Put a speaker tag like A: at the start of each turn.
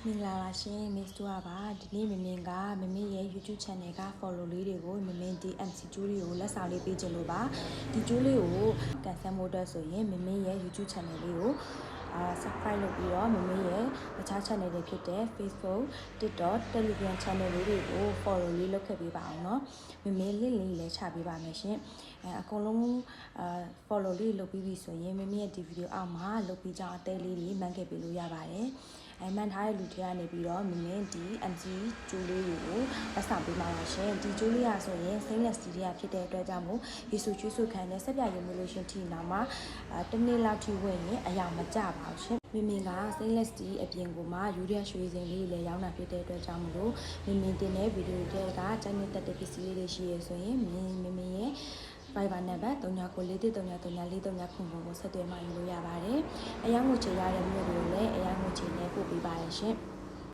A: မင်္ဂလာပါရှင် Miss တို့ပါဒီနေ့မင်းကမမေရဲ့ YouTube channel က follow လေးတွေကိုမင်းဒီ MC ကျိုးလေးကိုလက်ဆောင်လေးပေးချင်လို့ပါဒီကျိုးလေးကိုကန်ဆယ်မို့အတွက်ဆိုရင်မင်းရဲ့ YouTube channel လေးကိုsubscribe လုပ်ပြီးတော့မမေရဲ့အခြား channel တွေဖြစ်တဲ့ Facebook, TikTok, Telegram channel လေးတွေကို follow လေးလုပ်ခဲ့ပေးပါအောင်เนาะမမေ link လေးလည်းချပေးပါမယ်ရှင်အကုန်လုံးfollow လေးလုပ်ပြီးပြီဆိုရင်မမေရဲ့ဒီ video အောက်မှာလုပ်ပြီးကြအသေးလေးတွေမှန်းခဲ့ပေးလို့ရပါတယ်မှန်ထားတဲ့လူတွေကနေပြီးတော့မင်းဒီ MC ကျိုးလေးကိုပတ်ဆောင်ပေးမှာပါရှင်ဒီကျိုးလေးရဆိုရင် stainless steel ရဖြစ်တဲ့အတွက်ကြောင့်မို့ရေဆူကျွေးဆူခံတဲ့ဆက်ပြရုံမျိုးလို့ရှင်ထီနောက်မှာတစ်နေ့လောက်ထိဝင်ရင်အယောင်မကျပါဘူးရှင်မင်းက stainless steel အပြင်ကိုမှယူရီးယားရွှေစင်လေးလည်းရောင်းတာဖြစ်တဲ့အတွက်ကြောင့်မလို့မင်းတင်တဲ့ဗီဒီယိုတွေကကျန်တဲ့ပစ္စည်းလေးတွေရှိရဆိုရင်မင်းရဲ့Viber number 3993334339ကိုဆက်သွယ်မှယူလို့ရပါတယ်။အယောင်ငွေချေရတဲ့မြို့တွေကိုလည်းအယောင်ငွေချေနဲ့ပို့ပေးပါရရှင်။